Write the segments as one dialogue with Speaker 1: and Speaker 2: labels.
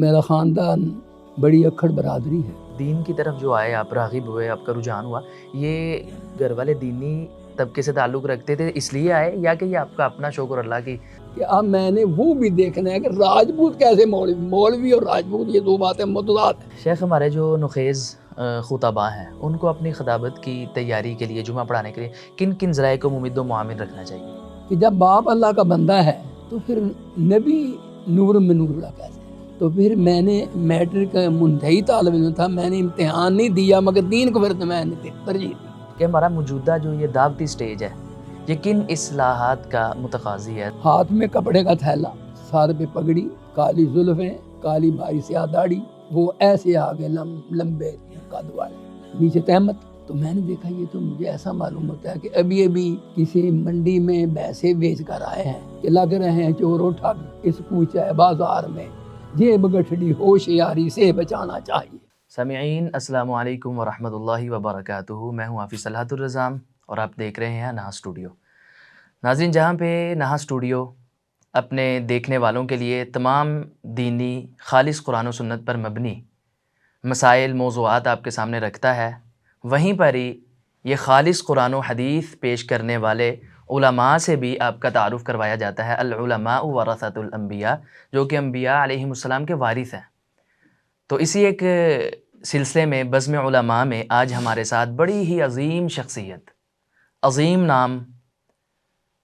Speaker 1: میرا خاندان بڑی اکھڑ برادری ہے۔
Speaker 2: دین کی طرف جو آئے آپ، راغب ہوئے، آپ کا رجحان ہوا، یہ گھر والے دینی طبقے سے تعلق رکھتے تھے اس لیے آئے، یا کہ یہ آپ کا اپنا شوق اور اللہ کی؟
Speaker 1: کہ اب میں نے وہ بھی دیکھنا ہے کہ راجپوت کیسے مولوی اور راجپوت یہ دو باتیں متضاد ہیں۔
Speaker 2: شیخ، ہمارے جو نخیز خطباء ہیں ان کو اپنی خطابت کی تیاری کے لیے، جمعہ پڑھانے کے لیے کن کن ذرائع کو ممد و معامل رکھنا چاہیے؟
Speaker 1: کہ جب باپ اللہ کا بندہ ہے تو پھر نبی نور من نور اللہ کیسے؟ تو پھر میں نے میٹرک کا منتہی طالب علم تھا، میں نے امتحان نہیں دیا مگر دین کو پھر میں نے ترجیح دی
Speaker 2: کہ ہمارا موجودہ جو یہ دعوتی سٹیج ہے یہ کن اصلاحات کا متقاضی ہے؟
Speaker 1: ہاتھ میں کپڑے کا تھیلا، سر پہ پگڑی، کالی زلفیں، کالی بھاری سیاہ داڑھی، وہ ایسے آگے لمبے قد والے، نیچے تہمت۔ تو میں نے دیکھا یہ تو مجھے ایسا معلوم ہوتا ہے کہ ابھی کسی منڈی میں بھینسیں بیچ کر آئے ہیں کہ لگ رہے ہیں چور و ٹھگ، اس کوچہ بازار میں جیب گٹھڑی ہوشیاری سے بچانا چاہیے۔
Speaker 2: سامعین السلام علیکم ورحمۃ اللہ وبرکاتہ، میں ہوں حافظ صلاحت الرزام اور آپ دیکھ رہے ہیں نہا اسٹوڈیو۔ ناظرین، جہاں پہ نہا اسٹوڈیو اپنے دیکھنے والوں کے لیے تمام دینی خالص قرآن و سنت پر مبنی مسائل، موضوعات آپ کے سامنے رکھتا ہے، وہیں پر ہی یہ خالص قرآن و حدیث پیش کرنے والے علماء سے بھی آپ کا تعارف کروایا جاتا ہے۔ العلماء ورثۃ الانبیاء، جو کہ انبیاء علیہم السلام کے وارث ہیں۔ تو اسی ایک سلسلے میں بزم علماء میں آج ہمارے ساتھ بڑی ہی عظیم شخصیت، عظیم نام،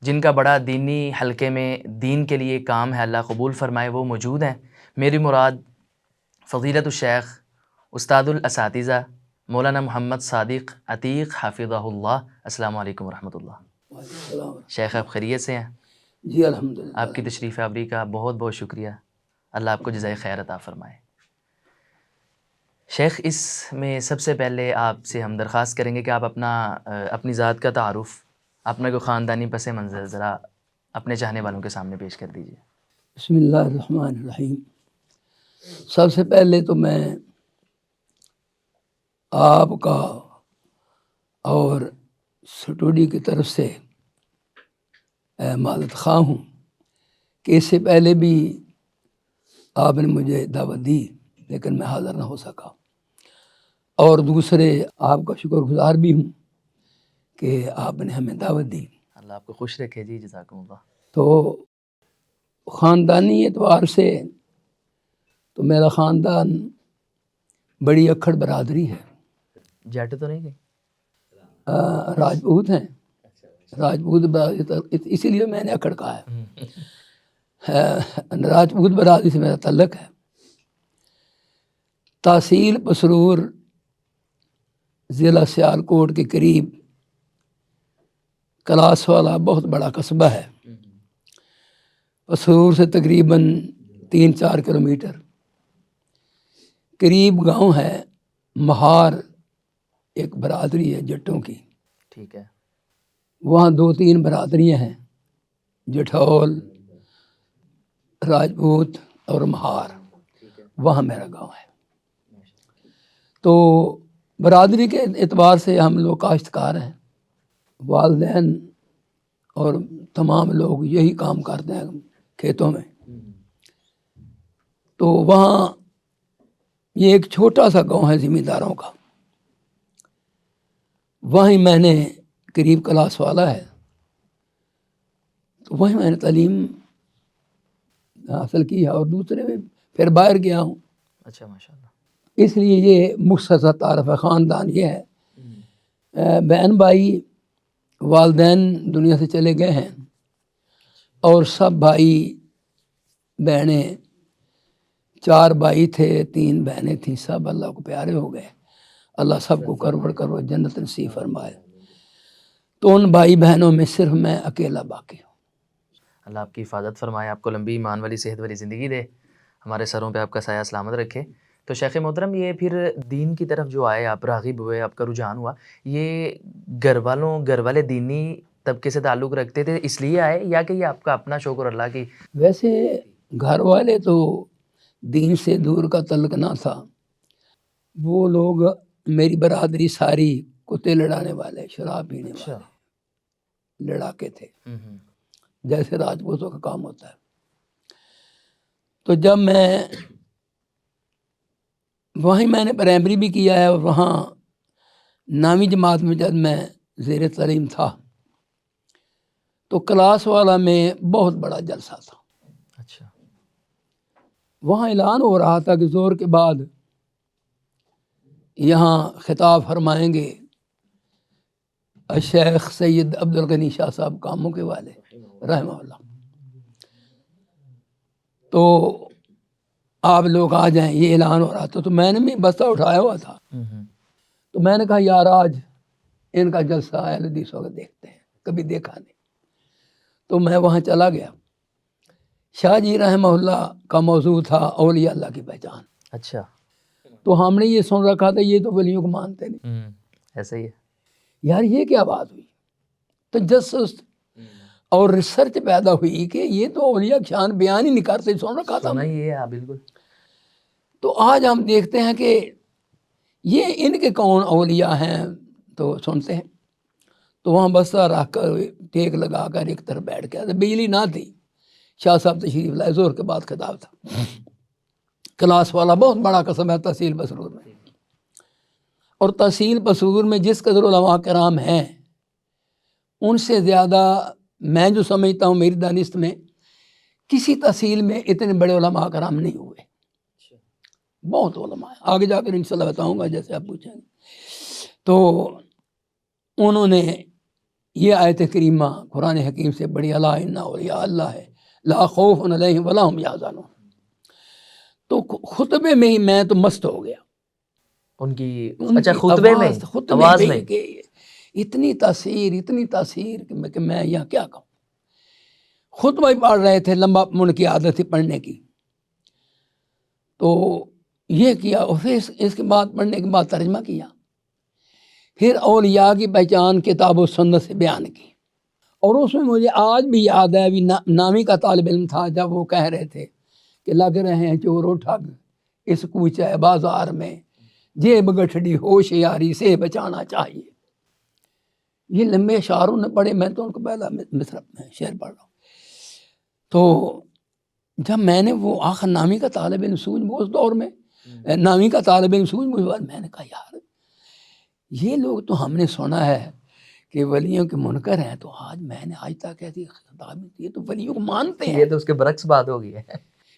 Speaker 2: جن کا بڑا دینی حلقے میں دین کے لیے کام ہے، اللہ قبول فرمائے، وہ موجود ہیں۔ میری مراد فضیلت الشیخ استاد الاساتذہ مولانا محمد صادق عتیق حافظہ اللہ۔ السلام علیکم ورحمۃ اللہ۔
Speaker 1: وعلیکم السلام۔
Speaker 2: شیخ، آپ خیریت سے ہیں؟
Speaker 1: جی الحمدللہ۔
Speaker 2: آپ کی تشریف آوری کا بہت بہت شکریہ، اللہ آپ کو جزائے خیر عطا فرمائے۔ شیخ، اس میں سب سے پہلے آپ سے ہم درخواست کریں گے کہ آپ اپنی ذات کا تعارف، اپنا کوئی خاندانی پس منظر ذرا اپنے چاہنے والوں کے سامنے پیش کر دیجیے۔
Speaker 1: بسم اللہ الرحمن الرحیم۔ سب سے پہلے تو میں آپ کا اور اسٹوڈیو کی طرف سے معذرت خواہ ہوں کہ اس سے پہلے بھی آپ نے مجھے دعوت دی لیکن میں حاضر نہ ہو سکا، اور دوسرے آپ کا شکر گزار بھی ہوں کہ آپ نے ہمیں دعوت دی۔
Speaker 2: اللہ آپ کو خوش رکھے جی، جزاکم اللہ۔
Speaker 1: تو خاندانی اعتبار سے تو میرا خاندان بڑی اکھڑ برادری ہے۔
Speaker 2: جٹ تو نہیں گئی؟
Speaker 1: راجپوت ہیں، راجپوت برادری، اسی لیے میں نے اکھڑ کہا ہے۔ راجپوت برادری سے میرا تعلق ہے۔ تحصیل پسرور، ضلع سیالکوٹ کے قریب کلاس والا بہت بڑا قصبہ ہے۔ پسرور سے تقریباً 3-4 کلومیٹر قریب گاؤں ہے مہار، ایک برادری ہے جٹوں کی۔
Speaker 2: ٹھیک ہے۔
Speaker 1: وہاں 2-3 برادریاں ہیں، جٹھول، راجپوت اور مہار، وہاں میرا گاؤں ہے۔ تو برادری کے اعتبار سے ہم لوگ کاشتکار ہیں، والدین اور تمام لوگ یہی کام کرتے ہیں کھیتوں میں۔ تو وہاں یہ ایک چھوٹا سا گاؤں ہے زمینداروں کا، وہیں میں نے قریب کلاس والا ہے، تو وہیں میں نے تعلیم حاصل کی ہے، اور دوسرے میں پھر باہر گیا ہوں۔
Speaker 2: اچھا، ماشاء اللہ۔
Speaker 1: اس لیے یہ مختصر تعارف ہے۔ خاندان یہ ہے، بہن بھائی والدین دنیا سے چلے گئے ہیں، اور سب بھائی بہنیں، 4 بھائی تھے، 3 بہنیں تھیں، سب اللہ کو پیارے ہو گئے۔ اللہ سب کو کرو جنت نصیب فرمائے۔ تو ان بھائی بہنوں میں صرف میں اکیلا باقی ہوں۔
Speaker 2: اللہ آپ کی حفاظت فرمائے، آپ کو لمبی ایمان والی صحت والی زندگی دے، ہمارے سروں پہ آپ کا سایہ سلامت رکھے۔ تو شیخ محترم، یہ پھر دین کی طرف جو آئے آپ، راغب ہوئے، آپ کا رجحان ہوا، یہ گھر والے دینی طبقے سے تعلق رکھتے تھے اس لیے آئے، یا کہ یہ آپ کا اپنا شوق اور اللہ کی؟
Speaker 1: ویسے گھر والے تو دین سے دور کا تعلق نہ تھا، وہ لوگ میری برادری ساری کتے لڑانے والے، شراب پینے والے لڑاکے تھے، جیسے راجپوتوں کا کام ہوتا ہے۔ تو جب میں وہیں میں نے پرائمری بھی کیا ہے، اور وہاں 9ویں جماعت میں جب میں زیر تعلیم تھا تو کلاس والا میں بہت بڑا جلسہ تھا.
Speaker 2: اچھا.
Speaker 1: وہاں اعلان ہو رہا تھا کہ زور کے بعد یہاں خطاب فرمائیں گے الشیخ سید عبدالغنی شاہ صاحب کاموں کے والے رحمہ اللہ. تو آپ لوگ آ جائیں، یہ اعلان ہو رہا تھا. تو میں نے بھی بستہ اٹھایا ہوا تھا. تو میں نے کہا یار آج ان کا جلسہ اہل حدیث ہوگا، دیکھتے ہیں، کبھی دیکھا نہیں. تو میں وہاں چلا گیا. شاہ جی رحمہ اللہ کا موضوع تھا اولیاء اللہ کی پہچان.
Speaker 2: اچھا.
Speaker 1: تو ہم نے یہ سن رکھا تھا یہ تو ولیوں کو مانتے نہیں.
Speaker 2: ایسا ہی ہے
Speaker 1: یار یہ کیا بات ہوئی؟ تجسس اور ریسرچ پیدا ہوئی کہ یہ تو اولیاء کی شان بیان ہی نہیں کرتے، سن رکھا تھا.
Speaker 2: سنا ہی ہے بالکل.
Speaker 1: تو آج ہم دیکھتے ہیں کہ یہ ان کے کون اولیاء ہیں تو سنتے ہیں. تو وہاں بستہ رکھ کر ٹیک لگا کر ایک طرف بیٹھ کے، بجلی نہ تھی. شاہ صاحب تشریف لائے، زور کے بعد خطاب تھا. کلاس والا بہت بڑا قسم ہے تحصیل مسرور میں، اور تحصیل مسرور میں جس قدر علماء کرام ہیں ان سے زیادہ میں جو سمجھتا ہوں میری دانست میں کسی تحصیل میں اتنے بڑے علماء کرام نہیں ہوئے. بہت علماء ہیں، آگے جا کر انشاءاللہ بتاؤں گا جیسے آپ پوچھیں گے. تو انہوں نے یہ آیت کریمہ قرآن حکیم سے بڑی الا ان اولیاء اللہ ہے لا خوف علیہم ولا هم یحزنون. تو خطبے میں ہی میں تو مست ہو گیا
Speaker 2: ان کی.
Speaker 1: ان
Speaker 2: اچھا
Speaker 1: کی
Speaker 2: خطبے میں آواز میں
Speaker 1: کہ اتنی تاثیر کہ میں یہاں کیا کہوں. خطبہ ہی پڑھ رہے تھے، لمبا ان کی عادت تھی پڑھنے کی. تو یہ کیا، اور پھر اس کے بعد پڑھنے کے بعد ترجمہ کیا. پھر اولیاء کی پہچان کتاب و سنت سے بیان کی. اور اس میں مجھے آج بھی یاد ہے، ابھی 9ویں کا طالب علم تھا جب وہ کہہ رہے تھے کہ لگ رہے ہیں چور و ٹھگ اس کوچہ بازار میں، جیب گٹھڑی ہوشیاری سے بچانا چاہیے. یہ لمبے اشعاروں نے پڑھے، میں تو ان کو پہلا مصرع میں شعر پڑھ رہا ہوں. تو جب میں نے وہ آخر 9ویں کا طالب علم سوجھ بوجھ دور میں 9ویں کا طالب علم سوجھ بوجھ، میں نے کہا یار یہ لوگ تو ہم نے سنا ہے کہ ولیوں کے منکر ہیں، تو آج میں نے آج تک ایسی خطاب، یہ تو ولیوں کو مانتے ہیں.
Speaker 2: یہ تو اس کے برعکس بات ہو گئی ہے.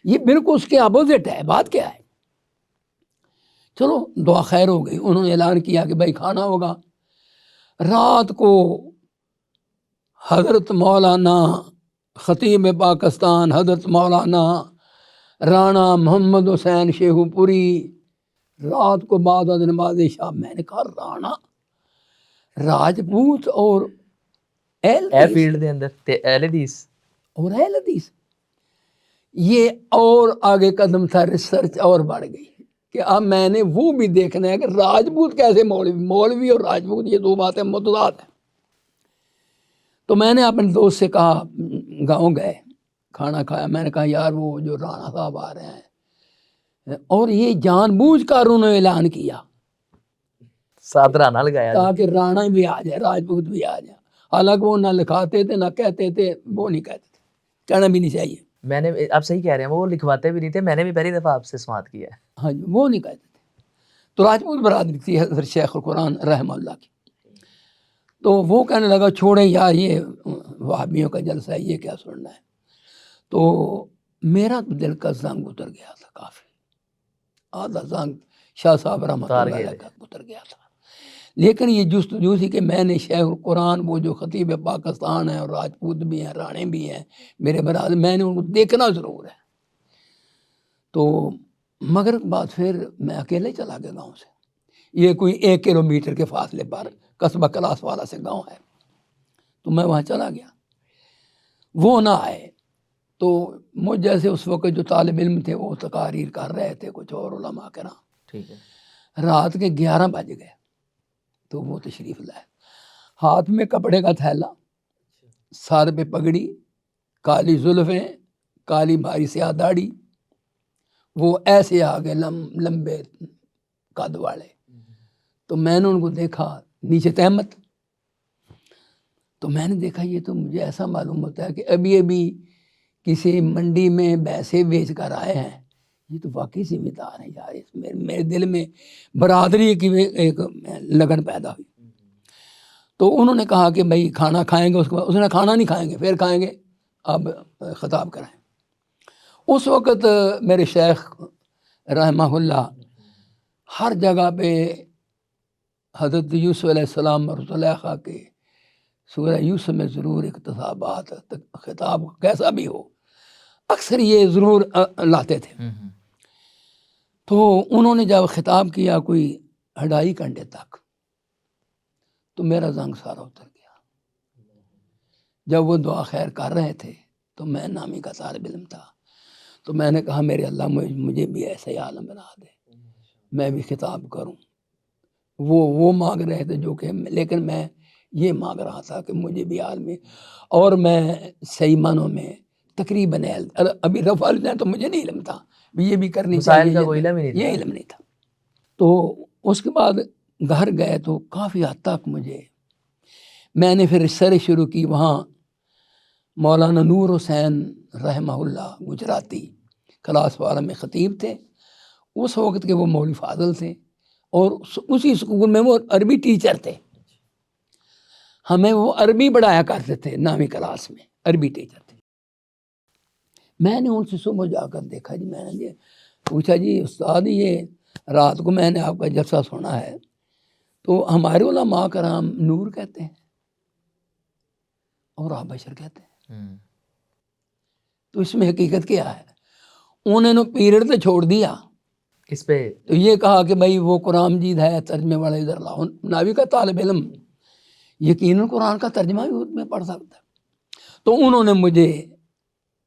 Speaker 1: یہ بالکل اس کے اپوزٹ ہے. بات کیا ہے؟ چلو دعا خیر ہو گئی. انہوں نے اعلان کیا کہ بھائی کھانا ہوگا. رات کو حضرت مولانا خطیب پاکستان حضرت مولانا رانا محمد حسین شیخو پوری رات کو بعد از نماز عشاء، میں نے کہا رانا راجپوت اور
Speaker 2: اے فیلڈ دے اندر تے اہل حدیث
Speaker 1: اور اہل حدیث. یہ اور آگے قدم تھا، ریسرچ اور بڑھ گئی کہ اب میں نے وہ بھی دیکھنا ہے کہ راجپوت کیسے مولوی اور راجپوت یہ دو باتیں متضاد ہیں. تو میں نے اپنے دوست سے کہا، گاؤں گئے، کھانا کھایا. میں نے کہا یار وہ جو رانا صاحب آ رہے ہیں، اور یہ جان بوجھ کر انہوں نے اعلان کیا
Speaker 2: ساتھ رانا لگایا
Speaker 1: تاکہ رانا بھی آ جائے، راجپوت بھی آ جائے. حالانکہ وہ نہ لکھاتے تھے نہ کہتے تھے، وہ نہیں کہتے تھے، کہنا بھی نہیں چاہیے.
Speaker 2: میں نے آپ صحیح کہہ رہے ہیں، وہ لکھواتے بھی نہیں تھے. میں نے بھی پہلی دفعہ آپ سے سماعت کیا ہے.
Speaker 1: ہاں جی، وہ نہیں کہتے تھے. تو راجپوت برادری تھی حضرت شیخ القرآن رحمہ اللہ کی. تو وہ کہنے لگا چھوڑیں یار یہ وہابیوں کا جلسہ ہے، یہ کیا سننا ہے. تو میرا تو دل کا زنگ اتر گیا تھا، کافی آدھا زنگ شاہ صاحب رحمۃ اللہ علیہ کا اتر گیا تھا. لیکن یہ جستجو تھی کہ میں نے شیخ القرآن وہ جو خطیب پاکستان ہیں اور راجپوت بھی ہیں، رانے بھی ہیں میرے برادر، میں نے ان کو دیکھنا ضرور ہے. تو مگر بعد پھر میں اکیلے چلا گیا گاؤں سے. یہ کوئی 1 کلومیٹر کے فاصلے پر قصبہ کلاس والا سے گاؤں ہے. تو میں وہاں چلا گیا، وہ نہ آئے. تو مجھ جیسے اس وقت جو طالب علم تھے وہ تقاریر کر رہے تھے، کچھ اور علماء کرام.
Speaker 2: ٹھیک ہے.
Speaker 1: رات کے 11 بج گئے تو وہ تشریف لائے، ہاتھ میں کپڑے کا تھیلا، سر پہ پگڑی، کالی زلفیں، کالی بھاری سیاہ داڑھی، وہ ایسے آگے لمبے قد والے. تو میں نے ان کو دیکھا، نیچے تہمت. تو میں نے دیکھا یہ تو مجھے ایسا معلوم ہوتا ہے کہ ابھی کسی منڈی میں بھینسیں بیچ کر آئے ہیں یہ تو واقعی ذمہ دار ہیں یار، اس میرے دل میں برادری کی ایک لگن پیدا ہوئی. تو انہوں نے کہا کہ بھائی کھانا کھائیں گے، اس کے بعد اس نے کھانا نہیں کھائیں گے، پھر کھائیں گے، اب خطاب کرائیں. اس وقت میرے شیخ رحمہ اللہ ہر جگہ پہ حضرت یوسف علیہ السلام اور زلیخا کے سورہ یوسف میں ضرور اقتصابات خطاب کیسا بھی ہو اکثر یہ ضرور لاتے تھے. تو انہوں نے جب خطاب کیا کوئی 2.5 گھنٹے تک تو میرا زنگ سارا اتر گیا. جب وہ دعا خیر کر رہے تھے تو میں نامی کا طالب علم تھا، تو میں نے کہا میرے اللہ مجھے بھی ایسا ہی عالم بنا دے، میں بھی خطاب کروں. وہ مانگ رہے تھے جو کہ، لیکن میں یہ مانگ رہا تھا کہ مجھے بھی عالم، اور میں صحیح معنوں میں تقریباً ابھی رفع الجان تو مجھے نہیں علم تھا، یہ بھی کرنی چاہیے، یہ علم نہیں تھا. تو اس کے بعد گھر گئے تو کافی حد تک میں نے پھر ریسرچ شروع کی. وہاں مولانا نور حسین رحمہ اللہ گجراتی کلاس والا میں خطیب تھے، اس وقت کے وہ مولوی فاضل تھے، اور اسی اسکول میں وہ عربی ٹیچر تھے. ہمیں وہ عربی پڑھایا کرتے تھے، نامی کلاس میں عربی ٹیچر تھے. میں نے ان سے صبح جا کر دیکھا جی، میں نے پوچھا جی استاد یہ رات کو میں نے آپ کا جلسہ سنا ہے، تو ہمارے علماء کرام نور کہتے ہیں اور آپ بشر کہتے ہیں، تو اس میں حقیقت کیا ہے؟ انہوں نے پیریڈ تو چھوڑ دیا
Speaker 2: اس پہ،
Speaker 1: تو یہ کہا کہ بھائی وہ قرآن مجید ہے، ترجمے والا ادھر لاؤ. ناوی کا طالب علم یقیناً قرآن کا ترجمہ بھی اس میں پڑھ سکتا ہے. تو انہوں نے مجھے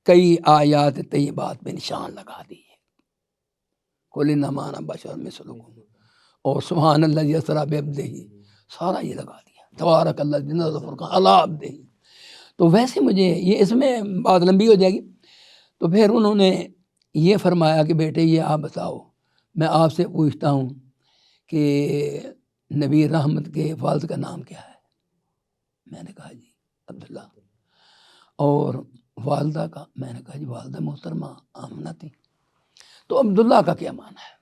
Speaker 1: کئی آیات طیبات پہ نشان لگا دیے، قل انما انا بشر مثلکم، اور سبحان اللہ اسری بعبدہ، سارا یہ لگا دیا، تبارک الذی نزل الفرقان علی عبدہ. تو ویسے مجھے یہ، اس میں بات لمبی ہو جائے گی. تو پھر انہوں نے یہ فرمایا کہ بیٹے یہ آپ بتاؤ، میں آپ سے پوچھتا ہوں کہ نبی رحمت کے والد کا نام کیا ہے؟ میں نے کہا جی عبداللہ. اور والدہ کا؟ میں نے کہا جی والدہ محترمہ آمنہ تھی. تو عبداللہ کا کیا معنی ہے؟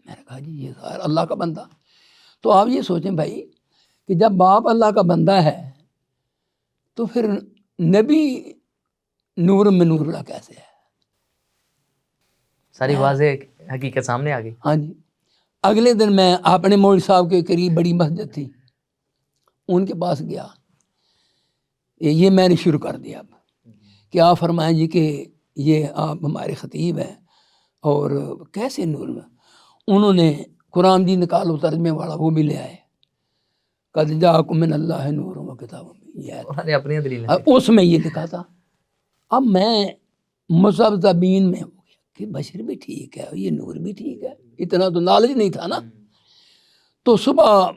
Speaker 1: میں نے کہا جی یہ ظاہر اللہ کا بندہ. تو آپ یہ سوچیں بھائی کہ جب باپ اللہ کا بندہ ہے تو پھر نبی نور میں نور اللہ کیسے ہے؟
Speaker 2: ساری واضح حقیقت سامنے آ گئی.
Speaker 1: ہاں جی. اگلے دن میں اپنے مولوی صاحب کے قریب بڑی مسجد تھی، ان کے پاس گیا. یہ میں نے شروع کر دیا اب کہ آپ فرمائیں جی کہ یہ آپ ہمارے خطیب ہیں اور کیسے نور میں؟ انہوں نے قرآن جی نکالو ترجمے والا وہ بھی لے آئے، قد جاءکم من اللہ نور و کتاب مبین،
Speaker 2: اپنی دلیل
Speaker 1: اس میں یہ لکھا تھا. اب میں مذہبین میں ہو گیا کہ بشر بھی ٹھیک ہے، یہ نور بھی ٹھیک ہے، اتنا تو نالج نہیں تھا نا. تو صبح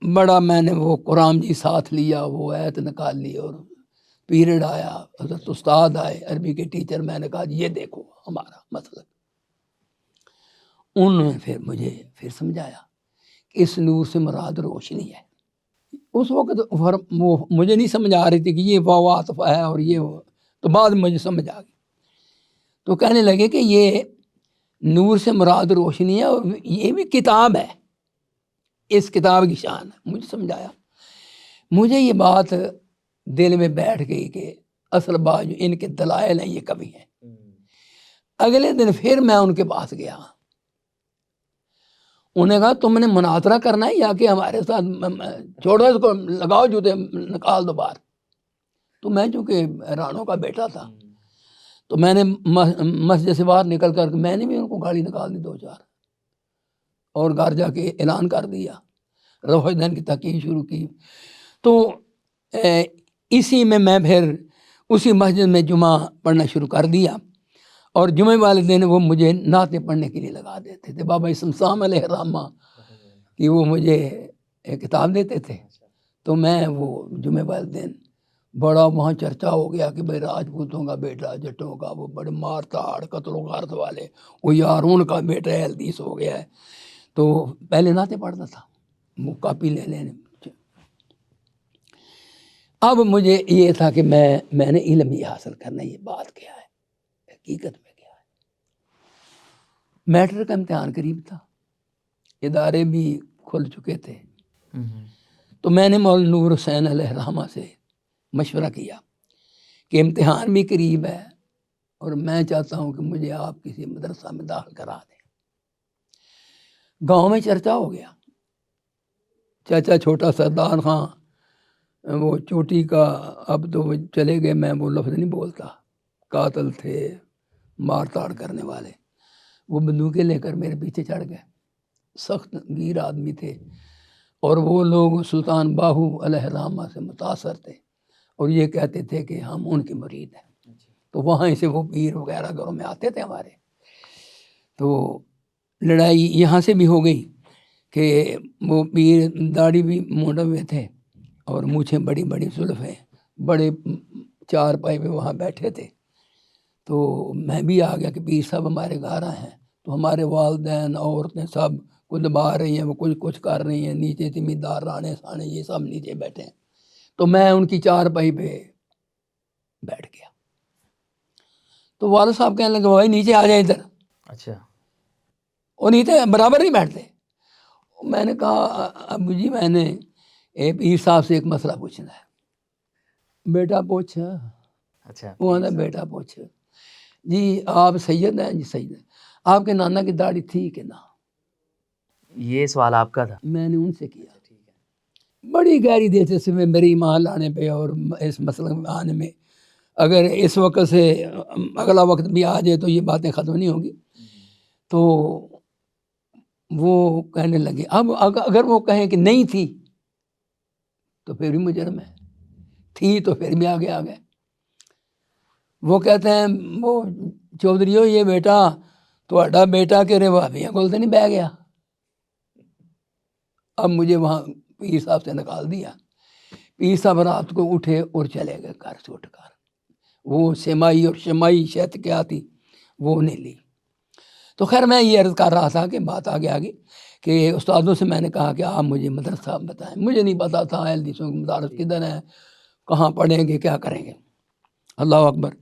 Speaker 1: بڑا میں نے وہ قرآن جی ساتھ لیا، وہ آیت نکال لی، اور پیریڈ آیا، حضرت استاد آئے عربی کے ٹیچر. میں نے کہا یہ دیکھو ہمارا مسئلہ. انہوں نے پھر مجھے سمجھایا کہ اس نور سے مراد روشنی ہے. اس وقت وہ مجھے نہیں سمجھ آ رہی تھی کہ یہ واو عاطف ہے اور یہ وہ، تو بعد میں مجھے سمجھ آ گئی. تو کہنے لگے کہ یہ نور سے مراد روشنی ہے اور یہ بھی کتاب ہے، اس کتاب کی شان ہے. مجھے سمجھایا. مجھے یہ بات دل میں بیٹھ گئی کہ اصل بات جو ان کے دلائل ہیں یہ کبھی ہیں. اگلے دن پھر میں ان کے پاس گیا. انہوں نے کہا تم نے مناظرہ کرنا ہے یا کہ ہمارے ساتھ چھوڑو اس کو، لگاؤ جوتے نکال دو باہر. تو میں چونکہ رانوں کا بیٹا تھا تو میں نے مسجد سے باہر نکل کر میں نے بھی ان کو گاڑی نکال دی 2-4 اور گھر جا کے اعلان کر دیا، رفع دین کی تحقیق شروع کی. تو اسی میں پھر اسی مسجد میں جمعہ پڑھنا شروع کر دیا، اور جمعے والے دن وہ مجھے نعتیں پڑھنے کے لیے لگا دیتے تھے. بابا اسم سام علیہ الرحمہ کہ وہ مجھے ایک کتاب دیتے تھے. تو میں وہ جمعے والے دن بڑا وہاں چرچا ہو گیا کہ بھائی راجپوتوں کا بیٹا جٹوں کا وہ بڑے مار تاڑ قتل و غارت والے، وہ یار ان کا بیٹا حدیث ہو گیا ہے. تو پہلے نعتیں پڑھتا تھا، وہ کاپی لے لینے. اب مجھے یہ تھا کہ میں نے علم ہی حاصل کرنا، یہ بات کیا ہے، حقیقت میں کیا ہے. میٹرک کا امتحان قریب تھا، ادارے بھی کھل چکے تھے، تو میں نے مولانا نور حسین علیہ الرحمہ سے مشورہ کیا کہ امتحان بھی قریب ہے اور میں چاہتا ہوں کہ مجھے آپ کسی مدرسہ میں داخل کرا دیں۔ گاؤں میں چرچا ہو گیا، چاچا چھوٹا سردار خان وہ چوٹی کا، اب تو وہ چلے گئے، میں وہ لفظ نہیں بولتا، قاتل تھے، مار تاڑ کرنے والے، وہ بندوقیں لے کر میرے پیچھے چڑھ گئے، سخت گیر آدمی تھے، اور وہ لوگ سلطان باہو علیہ الرحمہ سے متاثر تھے اور یہ کہتے تھے کہ ہم ان کے مرید ہیں، تو وہاں سے وہ پیر وغیرہ گھروں میں آتے تھے ہمارے، تو لڑائی یہاں سے بھی ہو گئی کہ وہ پیر داڑھی بھی مونڈے ہوئے تھے اور مونچھیں بڑی بڑی زلفیں، بڑے چار پائے پہ وہاں بیٹھے تھے، تو میں بھی آ گیا کہ پیر صاحب ہمارے گھر آئے ہیں، تو ہمارے والدین عورتیں سب کچھ دبا رہی ہیں، وہ کچھ کر رہی ہیں، نیچے زمیندار رانے سانے یہ سب نیچے بیٹھے ہیں، تو میں ان کی چار پائی پہ بیٹھ گیا، تو والد صاحب کہنے لگے بھائی نیچے آ جائے ادھر،
Speaker 2: اچھا،
Speaker 1: وہ نیچے برابر نہیں بیٹھتے۔ میں نے کہا ابو جی میں نے پیر صاحب سے ایک مسئلہ پوچھنا ہے۔ بیٹا پوچھ،
Speaker 2: اچھا،
Speaker 1: وہ آنا بیٹا پوچھ، جی آپ سید ہیں؟ جی سید ہیں۔ آپ کے نانا کی داڑھی تھی کہ نہ؟
Speaker 2: یہ سوال آپ کا تھا؟
Speaker 1: میں نے ان سے کیا، بڑی گہری دیتے سے میری ایمان لانے پہ اور اس مسئلے میں آنے میں، اگر اس وقت سے اگلا وقت بھی آ جائے تو یہ باتیں ختم نہیں ہوگی۔ تو وہ کہنے لگے اب اگر وہ کہیں کہ نہیں تھی تو پھر بھی مجرم ہے، تھی تو پھر بھی آگے آ گئے۔ وہ کہتے ہیں وہ چودھریو یہ بیٹا تہاڈا بیٹا کہ روابیاں کول تو نہیں بہ گیا؟ اب مجھے وہاں پیر صاحب سے نکال دیا۔ پیر صاحب رات کو اٹھے اور چلے گئے گھر سے اٹھ کر، وہ سمائی اور شمائی شہد کیا تھی وہ نہیں لی۔ تو خیر میں یہ عرض کر رہا تھا کہ بات آگے آگی کہ استادوں سے میں نے کہا کہ آپ مجھے مدرسہ بتائیں، مجھے نہیں پتا تھا اہل حدیثوں کے مدارس کدھر ہیں، کہاں پڑھیں گے، کیا کریں گے، اللہ اکبر۔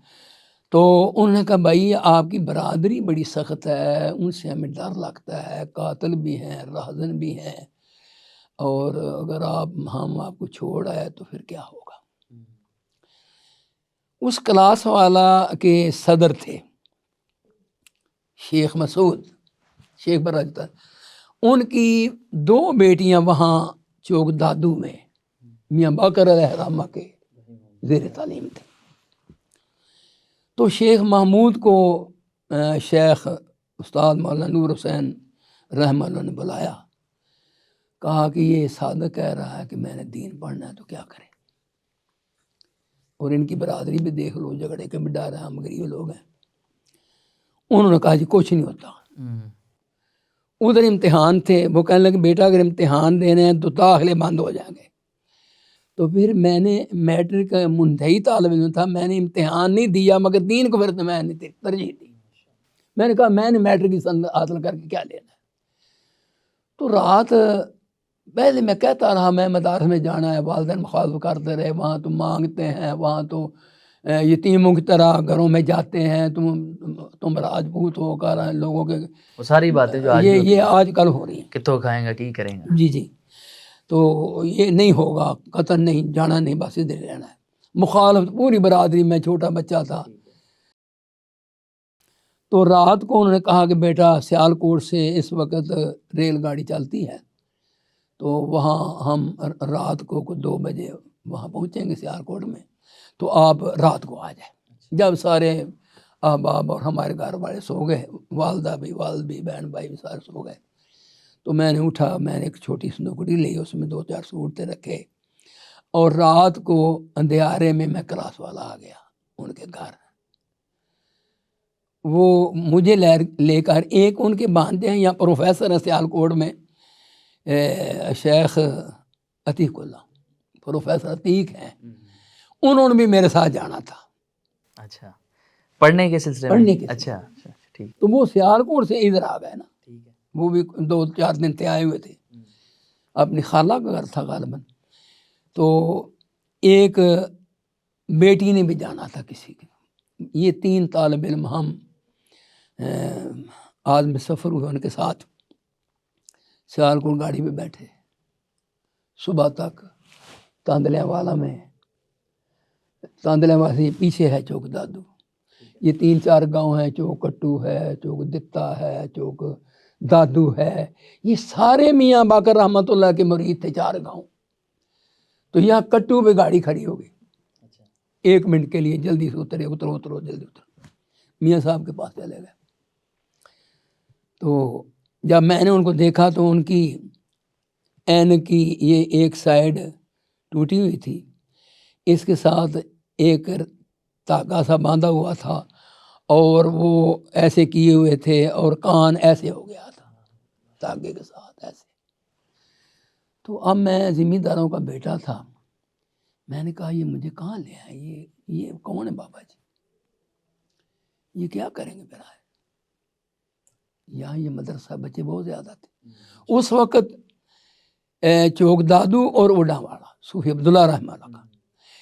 Speaker 1: تو انہوں نے کہا بھائی آپ کی برادری بڑی سخت ہے، ان سے ہمیں ڈر لگتا ہے، قاتل بھی ہیں، راہزن بھی ہیں، اور اگر ہم آپ کو چھوڑ آئے تو پھر کیا ہوگا۔ اس کلاس والا کے صدر تھے شیخ مسعود، شیخ براجتہ، ان کی دو بیٹیاں وہاں چوک دادو میں میاں باقر علیہ الرحمہ کے زیر تعلیم تھے۔ تو شیخ محمود کو شیخ استاد مولانا نور حسین رحمہ اللہ نے بلایا، کہا کہ یہ صادق کہہ رہا ہے کہ میں نے دین پڑھنا ہے تو کیا کریں، اور ان کی برادری بھی دیکھ لو، جھگڑے کے بھی ڈر ہے، ہم غریب لوگ ہیں۔ انہوں نے کہا جی کچھ نہیں ہوتا۔ ادھر امتحان تھے، وہ کہنے لگے بیٹا اگر امتحان دینے ہیں تو داخلے بند ہو جائیں گے۔ تو پھر میں نے میٹرک کا منتہی طالب علم تھا، میں نے امتحان نہیں دیا مگر دین کو پھر میں نے ترجیح دی۔ میں نے کہا میں نے میٹرک کی سند حاصل کر کے کیا لینا ہے۔ تو رات پہلے میں کہتا رہا میں مدارس میں جانا ہے، والدین مخالف کرتے رہے، وہاں تو مانگتے ہیں، وہاں تو یتیموں کی طرح گھروں میں جاتے ہیں، تم راجپوت ہو کر لوگوں کے،
Speaker 2: وہ ساری باتیں جو آج
Speaker 1: یہ آج کل ہو رہی ہیں،
Speaker 2: کتوں کھائیں گا کی کریں گا۔
Speaker 1: جی جی، تو یہ نہیں ہوگا، قطر نہیں جانا، نہیں بس ادھر رہنا ہے، مخالف پوری برادری میں، چھوٹا بچہ تھا۔ تو رات کو انہوں نے کہا کہ بیٹا سیالکوٹ سے اس وقت ریل گاڑی چلتی ہے، تو وہاں ہم رات کو 2 بجے وہاں پہنچیں گے سیالکوٹ میں، تو آپ رات کو آ جائیں۔ جب سارے احباب اور ہمارے گھر والے سو گئے، والدہ بھی، والد بھی، بہن بھائی بھی سارے سو گئے، تو میں نے اٹھا، میں نے ایک چھوٹی سنوکڑی لی، اس میں 2-4 سوٹ رکھے، اور رات کو اندھیارے میں کلاس والا آ گیا ان کے گھر، وہ مجھے لے کر، ایک ان کے بانجے ہیں یا پروفیسر ہیں سیالکوٹ میں، شیخ عتیق اللہ، پروفیسر عتیق ہیں، انہوں نے بھی میرے ساتھ جانا تھا
Speaker 2: اچھا، پڑھنے کے سلسلے میں؟
Speaker 1: پڑھنے کے
Speaker 2: اچھا ٹھیک،
Speaker 1: تو وہ سیالکوٹ سے ادھر آ گئے نا، وہ بھی 2-4 دن تھے آئے ہوئے تھے، اپنی خالہ کا گھر تھا غالباً۔ تو ایک بیٹی نے بھی جانا تھا کسی کی، یہ 3 طالب علم ہم آج میں سفر ہوئے ان کے ساتھ، سیالکوٹ گاڑی پہ بیٹھے، صبح تک تاندلیاں والا میں، تاندلیاں والا سے پیچھے ہے چوک دادو، یہ 3-4 گاؤں ہیں، چوک کٹو ہے، چوک دتا ہے، چوک دادو ہے، یہ سارے میاں باقر رحمت اللہ کے مرید تھے، 4 گاؤں۔ تو یہاں کٹو پہ گاڑی کھڑی ہو گئی، 1 منٹ کے لیے، جلدی سے اترو جلدی اترو، میاں صاحب کے پاس چلے گئے۔ تو جب میں نے ان کو دیکھا تو ان کی عین کی یہ ایک سائڈ ٹوٹی ہوئی تھی، اس کے ساتھ ایک تاگا سا باندھا ہوا تھا، اور وہ ایسے کیے ہوئے تھے، اور کان ایسے ہو گیا تھا تاگے کے ساتھ ایسے۔ تو اب میں زمینداروں کا بیٹا تھا، میں نے کہا یہ مجھے کہاں لے آئے، یہ کون ہے بابا جی، یہ کیا کریں گے میرا؟ یہاں یہ مدرسہ بچے بہت زیادہ تھے اس وقت، چوک دادو اور اوڈا والا صوفی عبداللہ رحمہ اللہ کا،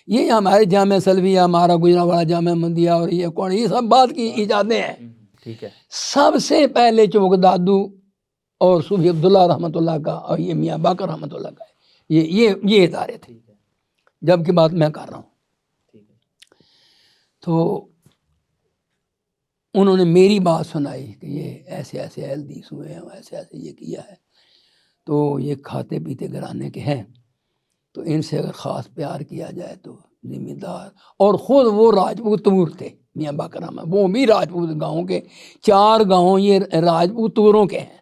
Speaker 1: یہ ہمارے جامعہ سلفیہ، ہمارا گجرانوالا جامعہ مندیہ، اور یہ کون، یہ سب بات کی ایجادیں ہیں۔
Speaker 2: ٹھیک ہے،
Speaker 1: سب سے پہلے چوک دادو اور صوفی عبداللہ رحمۃ اللہ کا، اور یہ میاں باقر رحمۃ اللہ کا، یہ ادارے تھے، جب کی بات میں کر رہا ہوں۔ تو انہوں نے میری بات سنائی کہ یہ ایسے ایسے احلدیث ہوئے ہیں، ایسے ایسے یہ کیا ہے، تو یہ کھاتے پیتے گھرانے کے ہیں، تو ان سے اگر خاص پیار کیا جائے تو ذمہ دار، اور خود وہ راجپوت تور تھے میاں باقر رحمۃ، وہ بھی راجپوت گاؤں کے، 4 گاؤں یہ راجپوت توروں کے ہیں۔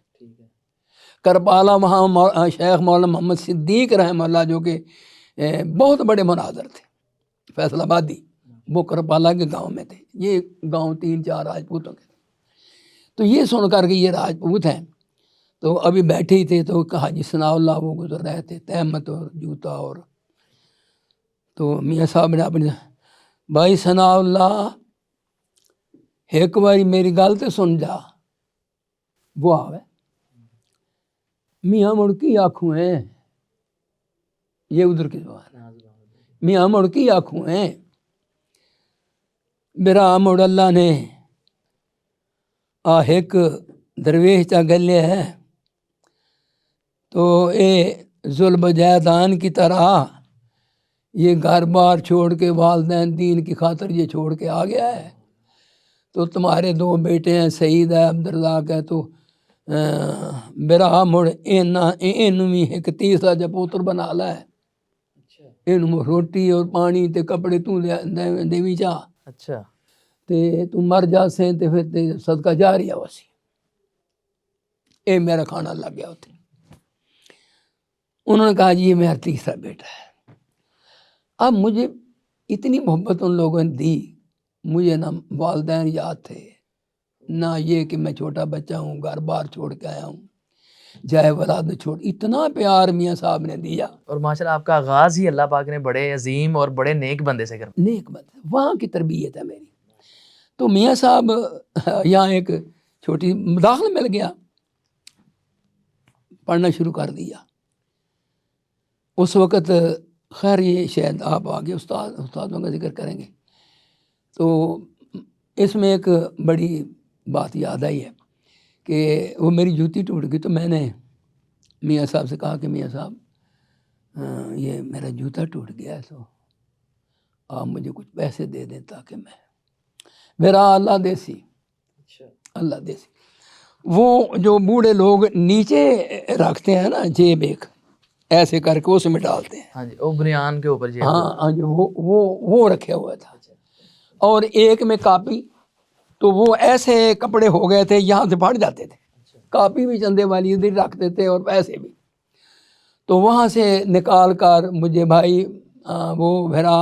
Speaker 1: کربلا وہاں شیخ مولانا محمد صدیق رحمہ اللہ جو کہ بہت بڑے مناظر تھے، فیصل آبادی، وہ کربلا کے گاؤں میں تھے، یہ گاؤں 3-4 راجپوتوں کے تھے۔ تو یہ سن کر کے یہ راجپوت ہیں، تو ابھی بیٹھے ہی تھے، تو کہا جی ثناء اللہ وہ گزر رہے تھے، تہمت اور جوتا، اور تو میاں صاحب نے اپنے بھائی ثناء اللہ ایک باری میری گل تو سن جا، وہ آوے میاں مڑ کی آنکھوں ہیں، یہ ادھر کی زبان، میاں مڑ کی آنکھوں ہیں، میرا مڑ اللہ نے ایک درویش چا گلے ہے، تو اے ظلم جائدان کی طرح یہ گھر بار چھوڑ کے، والدین دین کی خاطر یہ چھوڑ کے آ گیا ہے، تو تمہارے 2 بیٹے ہیں، سعید ہے، عبدالرزاق ہے، تو میرا مڑ بھی ایک تیسرا جب پوتر بنا لا ہے، انہوں روٹی اور پانی تے کپڑے تو دیوی چاہ،
Speaker 2: اچھا،
Speaker 1: تے تو مر جاسیں تے پھر تے صدقہ جاریہ وسی، اے میرا کھانا لگ گیا ہوتے۔ انہوں نے کہا جی یہ میرا تیسرا بیٹا ہے۔ اب مجھے اتنی محبت ان لوگوں نے دی، مجھے نہ والدین یاد تھے، نہ یہ کہ میں چھوٹا بچہ ہوں، گھر بار چھوڑ کے آیا ہوں، جائے ولاد چھوڑ، اتنا پیار میاں صاحب نے دیا۔
Speaker 2: اور ماشاءاللہ آپ کا آغاز ہی اللہ پاک نے بڑے عظیم اور بڑے نیک بندے سے کروایا۔
Speaker 1: نیک بات، وہاں کی تربیت ہے میری۔ تو میاں صاحب یہاں ایک چھوٹی داخل مل گیا، پڑھنا شروع کر دیا۔ اس وقت خیر یہ شاید آپ آگے استادوں کا ذکر کریں گے، تو اس میں ایک بڑی بات یاد آئی ہے کہ وہ میری جوتی ٹوٹ گئی، تو میں نے میاں صاحب سے کہا کہ میاں صاحب یہ میرا جوتا ٹوٹ گیا ہے، تو آپ مجھے کچھ پیسے دے دیں تاکہ میرا اللہ دیسی، اللہ دیسی، وہ جو بوڑھے لوگ نیچے رکھتے ہیں نا جیب، ایک ایسے کر کے اس میں ڈالتے ہیں،
Speaker 2: ہاں جی، وہ بنیان کے اوپر جی،
Speaker 1: ہاں جی، وہ رکھے ہوا تھا، اور ایک میں کاپی، تو وہ ایسے کپڑے ہو گئے تھے یہاں سے پھٹ جاتے تھے، کاپی بھی چندے والی ادھر رکھتے تھے اور پیسے بھی، تو وہاں سے نکال کر مجھے بھائی وہ بھرا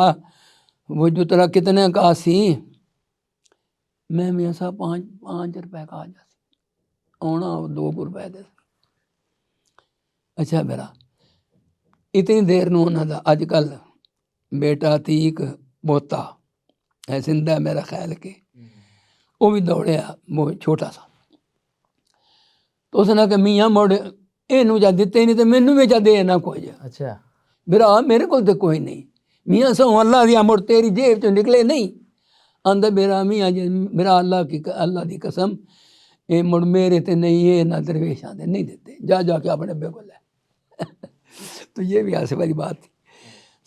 Speaker 1: وہ جو ترا کتنے کا سی، میں میاں صاحب 5 روپے کا آ جاتی، آنا 2 روپے دے، اچھا میرا اتنی دیر نو نہ تھا، اج کل بیٹا تیک بوتا ہے زندہ میرا خیال کے، وہ بھی دوڑیا، وہ چھوٹا سا، تو اس نے کہا میاں مڑ اینو جا دیتے نہیں تو مینوں بھی جا دے نہ کوئی جا،
Speaker 2: اچھا،
Speaker 1: میرا میرے کو تو کوئی نہیں، میاں سو اللہ دیا مڑ تیری جیب چ نکلے نہیں، آندا میرا میاں جی، میرا اللہ دی قسم یہ مڑ میرے تے نہیں یہ نہ درویش آتے نہیں دیتے، جا جا کے اپنے ابے کو لے تو یہ بھی ایسے والی بات تھی۔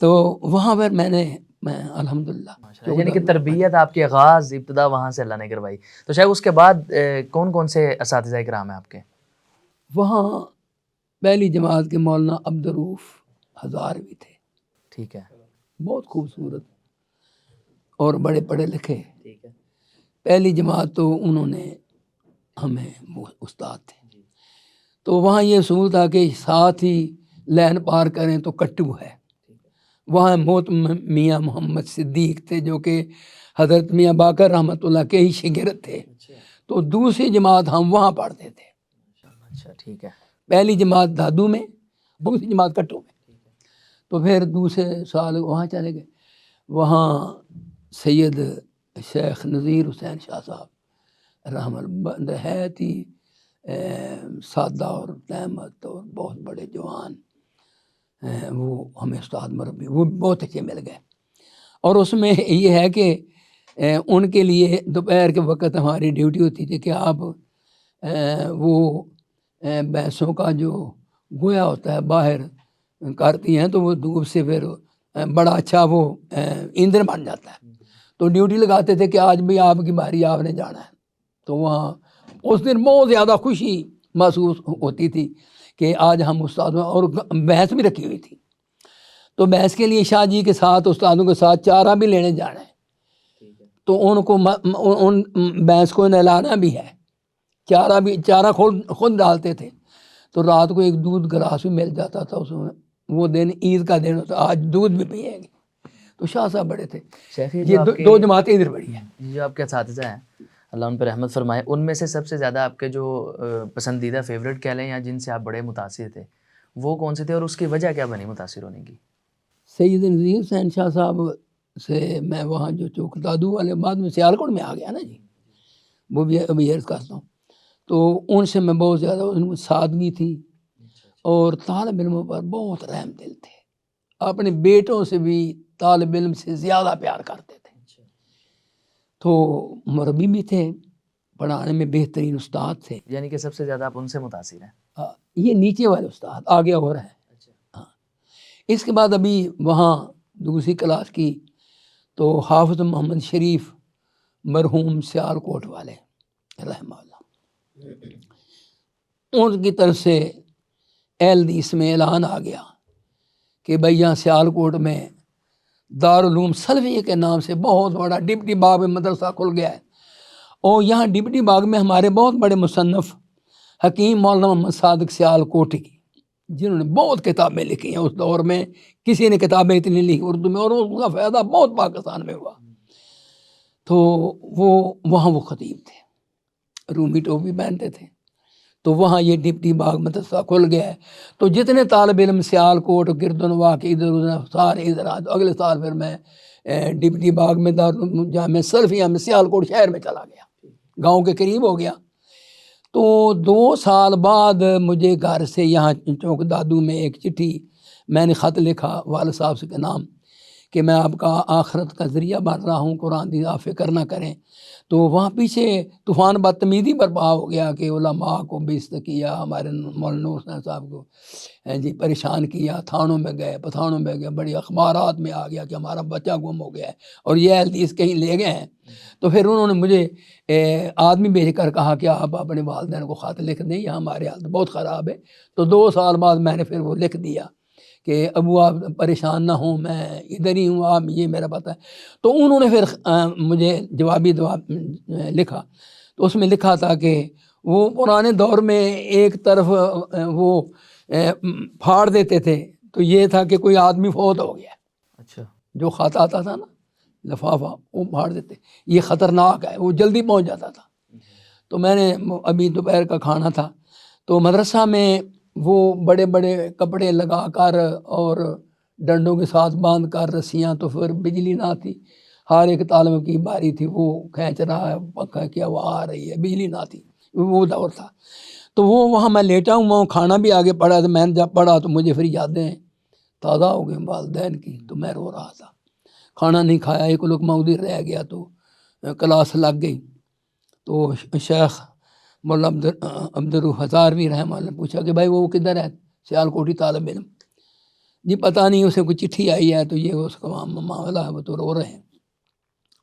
Speaker 1: تو وہاں پر میں الحمدللہ
Speaker 2: یعنی کہ تربیت آپ کی آغاز ابتدا وہاں سے اللہ نے کروائی۔ تو شاید اس کے بعد کون کون سے اساتذہ کرام ہیں آپ کے؟
Speaker 1: وہاں پہلی جماعت کے مولانا عبدالروف ہزاروی تھے،
Speaker 2: ٹھیک ہے،
Speaker 1: بہت خوبصورت اور بڑے پڑھے لکھے۔
Speaker 2: ٹھیک ہے،
Speaker 1: پہلی جماعت تو انہوں نے ہمیں وہ استاد تھے، تو وہاں یہ اصول تھا کہ ساتھ ہی لین پار کریں تو کٹو ہے۔ وہاں میاں محمد صدیق تھے جو کہ حضرت میاں باقر رحمۃ اللہ کے ہی شاگرد تھے، تو دوسری جماعت ہم وہاں پڑھتے تھے۔
Speaker 2: اچھا ٹھیک ہے،
Speaker 1: پہلی جماعت دادو میں، دوسری جماعت کٹو میں۔ تو پھر دوسرے سال وہاں چلے گئے۔ وہاں سید شیخ نذیر حسین شاہ صاحب رحم بہت ہی سادہ اور نعمت اور بہت بڑے جوان، وہ ہمیں استاد مربی وہ بہت اچھے مل گئے۔ اور اس میں یہ ہے کہ ان کے لیے دوپہر کے وقت ہماری ڈیوٹی ہوتی تھی کہ آپ وہ بھینسوں کا جو گویا ہوتا ہے باہر کرتی ہیں، تو وہ دھوپ سے پھر بڑا اچھا وہ ایندھن بن جاتا ہے، تو ڈیوٹی لگاتے تھے کہ آج بھی آپ کی باری آپ نے جانا ہے۔ تو وہاں اس دن بہت زیادہ خوشی محسوس ہوتی تھی کہ آج ہم استاد، اور بھینس بھی رکھی ہوئی تھی، تو بھینس کے لیے شاہ جی کے ساتھ استادوں کے ساتھ چارہ بھی لینے جانا ہے، تو ان کو ان بھینس کو نہلانا بھی ہے، چارہ خود ڈالتے تھے، تو رات کو ایک دودھ گلاس بھی مل جاتا تھا اس میں، وہ دن عید کا دن ہوتا، آج دودھ بھی پیئیں گے۔ تو شاہ صاحب بڑے تھے۔ یہ دو جماعتیں ادھر بڑی ہیں۔
Speaker 2: جو آپ کے اساتذہ ہیں اللہ ان پہ رحمت فرمائے، ان میں سے سب سے زیادہ آپ کے جو پسندیدہ فیوریٹ کہہ لیں یا جن سے آپ بڑے متاثر تھے، وہ کون سے تھے اور اس کی وجہ کیا بنی متاثر ہونے کی؟
Speaker 1: سید نذیر حسین شاہ صاحب سے میں وہاں جو چوک دادو والے بعد میں سیالکوٹ میں آ گیا نا جی، وہ بھی ابھی عرض کرتا ہوں، تو ان سے میں بہت زیادہ، ان میں سادگی تھی اور طالب علموں پر بہت رحم دل تھے، اپنے بیٹوں سے بھی طالب علم سے زیادہ پیار کرتے تھے، تو مربی بھی تھے، پڑھانے میں بہترین استاد تھے۔
Speaker 2: یعنی کہ سب سے زیادہ آپ ان سے متاثر ہیں؟
Speaker 1: یہ نیچے والے استاد آگے ہو رہے ہیں۔ ہاں، اس کے بعد ابھی وہاں دوسری کلاس کی تو حافظ محمد شریف مرحوم سیالکوٹ والے رحمہ اللہ، ان کی طرف سے اہل حدیث میں اعلان آ گیا کہ بھئی یہاں سیالکوٹ میں دارالعلوم سلفیہ کے نام سے بہت بڑا ڈپٹی باغ میں مدرسہ کھل گیا ہے، اور یہاں ڈپٹی باغ میں ہمارے بہت بڑے مصنف حکیم مولانا محمد صادق سیالکوٹی کی، جنہوں نے بہت کتابیں لکھی ہیں، اس دور میں کسی نے کتابیں اتنی لکھی اردو میں، اور اس کا فائدہ بہت پاکستان میں ہوا۔ تو وہاں وہ خطیب تھے، رومی ٹوپی پہنتے تھے، تو وہاں یہ ڈپٹی باغ مدرسہ کھل گیا ہے، تو جتنے طالب علم سیالکوٹ گردنوا کے ادھر ادھر سارے ادھر آئے، تو اگلے سال پھر میں ڈپٹی باغ میں جامعہ سلفیہ میں سیالکوٹ شہر میں چلا گیا، گاؤں کے قریب ہو گیا۔ تو 2 سال بعد مجھے گھر سے یہاں چوک دادو میں ایک چٹھی، میں نے خط لکھا والد صاحب سے کے نام کہ میں آپ کا آخرت کا ذریعہ بن رہا ہوں، قرآن دی آپ فکر نہ کریں۔ تو وہاں پیچھے طوفان بدتمیزی برپا ہو گیا کہ علماء کو بیعزت کیا، ہمارے مولانا نور حسین صاحب کو جی پریشان کیا، تھانوں میں گئے، پتھانوں میں گئے، بڑی اخبارات میں آ گیا کہ ہمارا بچہ گم ہو گیا ہے اور یہ حدیث کہیں لے گئے ہیں۔ تو پھر انہوں نے مجھے آدمی بھیج کر کہا کہ آپ اپنے والدین کو خط لکھ دیں، یہ ہمارے حالت بہت خراب ہے۔ تو 2 سال بعد میں نے پھر وہ لکھ دیا کہ ابو آپ پریشان نہ ہوں، میں ادھر ہی ہوں، آپ یہ میرا پتہ ہے۔ تو انہوں نے پھر مجھے جوابی لکھا، تو اس میں لکھا تھا کہ وہ پرانے دور میں ایک طرف وہ پھاڑ دیتے تھے، تو یہ تھا کہ کوئی آدمی فوت ہو گیا،
Speaker 2: اچھا،
Speaker 1: جو خط آتا تھا نا لفافہ وہ پھاڑ دیتے، یہ خطرناک ہے، وہ جلدی پہنچ جاتا تھا۔ تو میں نے ابھی دوپہر کا کھانا تھا، تو مدرسہ میں وہ بڑے بڑے کپڑے لگا کر اور ڈنڈوں کے ساتھ باندھ کر رسیاں، تو پھر بجلی نہ تھی، ہر ایک طالب کی باری تھی، وہ کھینچ رہا ہے پنکھا کیا، وہ آ رہی ہے، بجلی نہ تھی، وہ دور تھا۔ تو وہ وہاں میں لیٹا ہوں، وہاں کھانا بھی آگے پڑا، تو میں نے جب پڑھا تو مجھے پھر یادیں تازہ ہو گئی والدین کی، تو میں رو رہا تھا، کھانا نہیں کھایا، ایک لقمہ ادھر رہ گیا، تو کلاس لگ گئی۔ تو شیخ مولانا عبدالروح ہزاروی رحمہ اللہ نے پوچھا کہ بھائی وہ کدھر ہے؟ سیالکوٹی طالب علم. جی پتہ نہیں اسے کوئی چٹھی آئی ہے تو یہ اس کا معاملہ ہے، وہ تو رو رہے ہیں.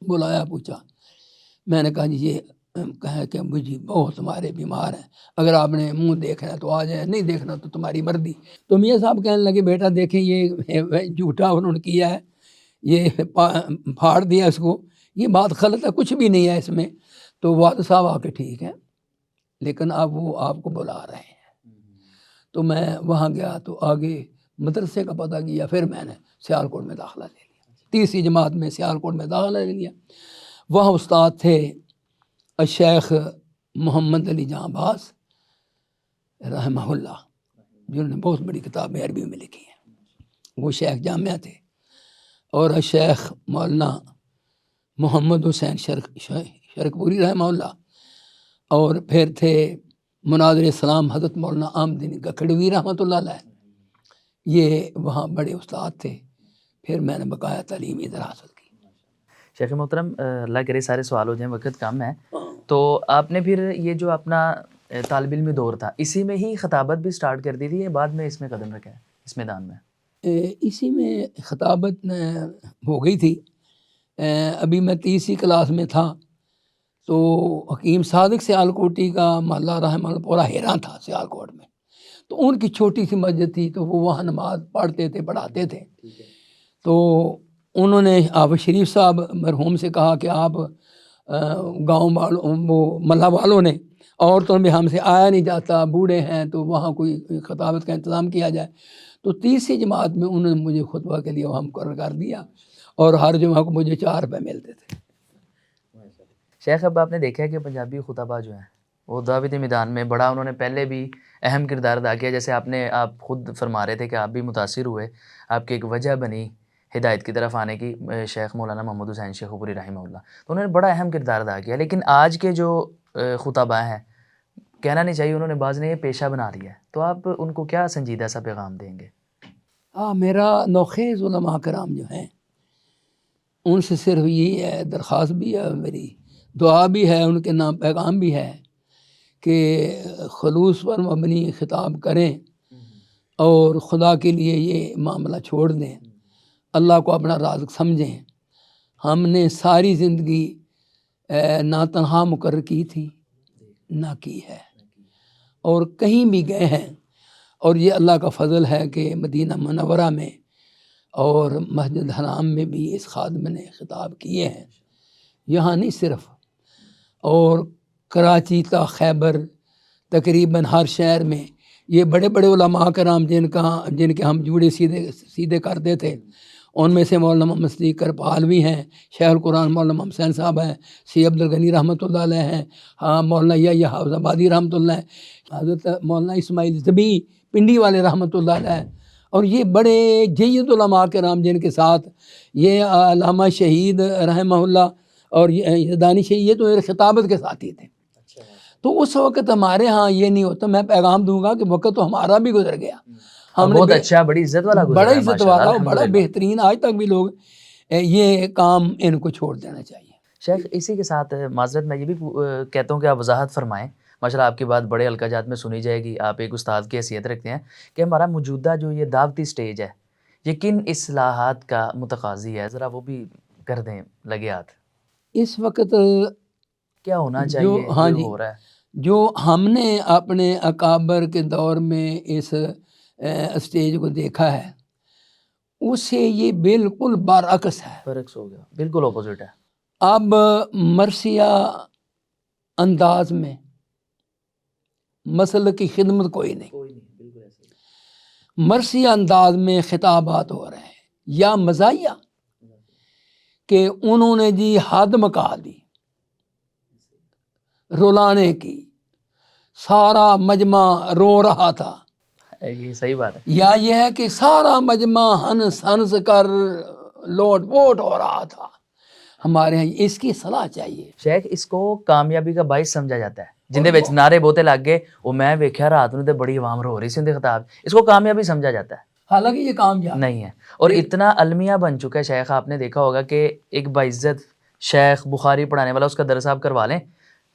Speaker 1: بلایا پوچھا. میں نے کہا جی یہ کہا کہ ابو جی بہت تمہارے بیمار ہیں، اگر آپ نے منہ دیکھنا تو آ جائے، نہیں دیکھنا تو تمہاری مرضی. تو میاں صاحب کہنے لگے بیٹا دیکھیں یہ جھوٹا انہوں نے کیا ہے، یہ پھاڑ دیا اس کو، یہ بات غلط ہے، کچھ بھی نہیں ہے اس میں. تو والد صاحب آ کے ٹھیک ہے لیکن اب وہ آپ کو بلا رہے ہیں. تو میں وہاں گیا تو آگے مدرسے کا پتہ کیا، پھر میں نے سیالکوٹ میں داخلہ لے لیا، تیسری جماعت میں سیالکوٹ میں داخلہ لے لیا. وہاں استاد تھے الشیخ محمد علی جاں باز رحمہ اللہ، جنہوں نے بہت بڑی کتابیں عربی میں لکھی ہیں، وہ شیخ جامعہ تھے. اور الشیخ مولانا محمد حسین شرکپوری رحمہ اللہ. اور پھر تھے مناظر اسلام حضرت مولانا آمدنی گکھڑوی رحمۃ اللہ علیہ، یہ وہاں بڑے استاد تھے. پھر میں نے بقایا تعلیم ادھر حاصل کی.
Speaker 2: شیخ محترم اللہ کرے سارے سوال ہو جائیں، وقت کم ہے، تو آپ نے پھر یہ جو اپنا طالب علمی دور تھا اسی میں ہی خطابت بھی سٹارٹ کر دی تھی یا بعد میں اس میں قدم رکھا ہے اس میدان میں؟
Speaker 1: اسی میں خطابت ہو گئی تھی. ابھی میں تیسری کلاس میں تھا تو حکیم صادق سیالکوٹی کا محلہ رحمہ اللہ پورا حیران تھا سیالکوٹ میں، تو ان کی چھوٹی سی مسجد تھی تو وہ وہاں نماز پڑھتے تھے پڑھاتے تھے. تو انہوں نے آفت شریف صاحب مرحوم سے کہا کہ آپ گاؤں والوں وہ محلہ والوں نے عورتوں میں ہم سے آیا نہیں جاتا، بوڑھے ہیں، تو وہاں کوئی خطابت کا انتظام کیا جائے. تو تیسری جماعت میں انہوں نے مجھے خطبہ کے لیے وہاں مقرر کر دیا اور ہر جمعہ کو مجھے 4 روپے ملتے تھے.
Speaker 2: شیخ اب آپ نے دیکھا ہے کہ پنجابی خطبہ جو ہیں وہ دعوتی میدان میں بڑا انہوں نے پہلے بھی اہم کردار ادا کیا، جیسے آپ خود فرما رہے تھے کہ آپ بھی متاثر ہوئے، آپ کی ایک وجہ بنی ہدایت کی طرف آنے کی شیخ مولانا محمد حسین شیخوپوری رحمہ اللہ، تو انہوں نے بڑا اہم کردار ادا کیا. لیکن آج کے جو خطباء ہیں کہنا نہیں چاہیے، انہوں نے بعض نے یہ پیشہ بنا لیا ہے، تو آپ ان کو کیا سنجیدہ سا پیغام دیں گے؟
Speaker 1: میرا نوخیز علماء کرام جو ہیں ان سے صرف یہی ہے، درخواست بھی ہے، میری دعا بھی ہے، ان کے نام پیغام بھی ہے کہ خلوص پر مبنی خطاب کریں اور خدا کے لیے یہ معاملہ چھوڑ دیں، اللہ کو اپنا رازق سمجھیں. ہم نے ساری زندگی نہ تنہا مقرر کی تھی نہ کی ہے، اور کہیں بھی گئے ہیں، اور یہ اللہ کا فضل ہے کہ مدینہ منورہ میں اور مسجد حرام میں بھی اس خادم نے خطاب کیے ہیں، یہاں نہیں صرف، اور کراچی تا خیبر تقریباً ہر شہر میں یہ بڑے بڑے علماء کرام جن کے ہم جوڑے سیدھے کرتے تھے، ان میں سے مولانا محمد صدیق کرپال بھی ہیں، شیخ القرآن مولانا محمد حسین صاحب ہیں، سی عبدالغنی رحمۃ اللہ علیہ ہیں، مولانا یہ حافظ آبادی رحمۃ اللہ، حضرت مولانا اسماعیل زبی پنڈی والے رحمۃ اللہ علیہ، اور یہ بڑے جید علماء کرام جن کے ساتھ یہ علامہ شہید رحمہ اللہ اور یہ دانی شہید، یہ تو خطابت کے ساتھی تھے. تو اس وقت ہمارے ہاں یہ نہیں ہوتا. میں پیغام دوں گا کہ وقت تو ہمارا بھی گزر گیا، ہم نے
Speaker 2: بہت اچھا، بڑی عزت والا گزرا ہے،
Speaker 1: بڑا عزت
Speaker 2: ماشاءاللہ،
Speaker 1: والا، بڑا
Speaker 2: الحمدللہ.
Speaker 1: بہترین. آج تک بھی لوگ یہ کام ان کو چھوڑ دینا چاہیے.
Speaker 2: شیخ اسی کے ساتھ معذرت میں یہ بھی کہتا ہوں کہ آپ وضاحت فرمائیں، ماشاءاللہ آپ کی بات بڑے حلقہ جات میں سنی جائے گی، آپ ایک استاد کی حیثیت رکھتے ہیں، کہ ہمارا موجودہ جو یہ دعوتی سٹیج ہے یہ کن اصلاحات کا متقاضی ہے، ذرا وہ بھی کر دیں لگے ہاتھ.
Speaker 1: اس وقت
Speaker 2: کیا ہونا چاہیے
Speaker 1: ہاں
Speaker 2: جو
Speaker 1: جی،
Speaker 2: ہو رہا ہے؟
Speaker 1: جو ہم نے اپنے اکابر کے دور میں اس اسٹیج کو دیکھا ہے اس سے یہ بالکل برعکس ہے،
Speaker 2: برعکس ہو گیا، بالکل اپوزٹ ہے.
Speaker 1: اب مرثیہ انداز میں مسلک کی خدمت کوئی نہیں،
Speaker 2: بالکل ایسا ہی.
Speaker 1: مرثیہ انداز میں خطابات ہو رہے ہیں، یا مزاحیہ کہ انہوں نے جی حد مکا دی رلانے کی، سارا مجمع رو رہا تھا،
Speaker 2: یہ صحیح بات ہے.
Speaker 1: یا یہ ہے کہ سارا مجمع ہنس ہنس کر لوٹ پوٹ ہو رہا تھا. ہمارے یہاں اس کی صلاح چاہیے.
Speaker 2: شیخ اس کو کامیابی کا باعث سمجھا جاتا ہے، جندے وچ نعرے بوتے لگ گئے، وہ میں ویکھیا رات نوں تے بڑی عوام رو رہی سی اندے خطاب، اس کو کامیابی سمجھا جاتا ہے،
Speaker 1: حالانکہ یہ کامیاب
Speaker 2: نہیں ہے. اور اتنا المیہ بن چکا ہے شیخ، آپ نے دیکھا ہوگا کہ ایک باعزت شیخ بخاری پڑھانے والا اس کا درس آپ کروا لیں،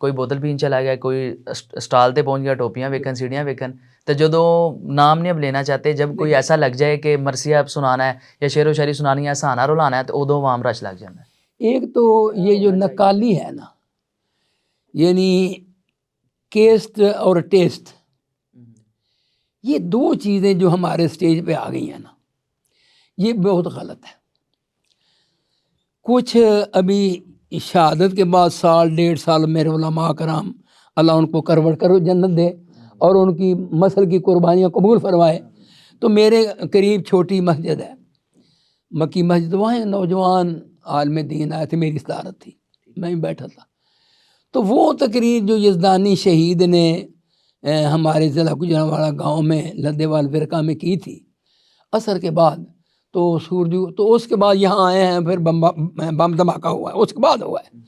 Speaker 2: کوئی بوتل پین چلا گیا, کوئی اسٹال تے پہنچ گیا, ٹوپیاں ویکن, سیڑھیاں ویکن, تو جدوں نام نہیں اب لینا چاہتے, جب کوئی ایسا لگ جائے کہ مرثیہ اب سنانا ہے یا شعر و شاعری سنانی ہے, سہانا رلانا ہے, تو ادوں عوام رش لگ جاتا ہے.
Speaker 1: ایک تو یہ جو نقالی ہے نا, یعنی کیسٹ اور ٹیسٹ, یہ دو چیزیں جو ہمارے سٹیج پہ آ گئی ہیں نا, یہ بہت غلط ہے. کچھ ابھی شہادت کے بعد 1.5 سال میرے علماء کرام اللہ ان کو کروڑ کرو جنت دے اور ان کی مسل کی قربانیاں قبول فرمائے, تو میرے قریب چھوٹی مسجد ہے, مکی مسجد, وہاں نوجوان عالم دین آئے تھے, میری صدارت تھی, میں بھی بیٹھا تھا. تو وہ تقریر جو یزدانی شہید نے ہمارے ضلع گجرانواڑہ گاؤں میں لدھےوال فرقہ میں کی تھی عصر کے بعد, تو سورجو تو اس کے بعد یہاں آئے ہیں, پھر بم دھماکہ ہوا ہے, اس کے بعد ہوا ہے.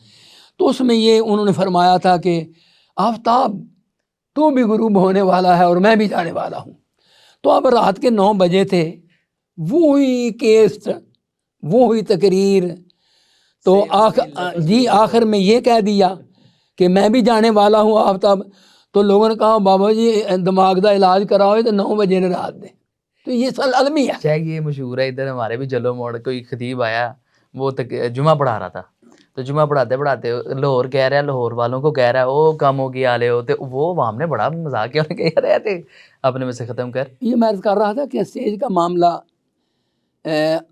Speaker 1: تو اس میں یہ انہوں نے فرمایا تھا کہ آفتاب تو بھی غروب ہونے والا ہے اور میں بھی جانے والا ہوں. تو اب رات کے 9 بجے تھے, وہی کیسٹ, وہی تقریر, تو آخر میں یہ کہہ دیا کہ میں بھی جانے والا ہوں آفتاب. تو لوگوں نے کہا بابا جی دماغ دا علاج کراؤ تو 9 بجے نے رات دے. تو یہ سل عالمی ہے.
Speaker 2: شاید یہ مشہور ہے, ادھر ہمارے بھی جلو موڑ کوئی خطیب آیا, وہ جمعہ پڑھا رہا تھا, تو جمعہ پڑھاتے پڑھاتے لاہور کہہ رہا ہے, لاہور والوں کو کہہ رہا ہے او کاموں کی آلے ہو, تو وہ عوام نے بڑا مذاق کیا, انہوں نے کہہ رہے تھے اپنے میں سے ختم کر.
Speaker 1: یہ میں عرض کر رہا تھا کہ اسٹیج کا معاملہ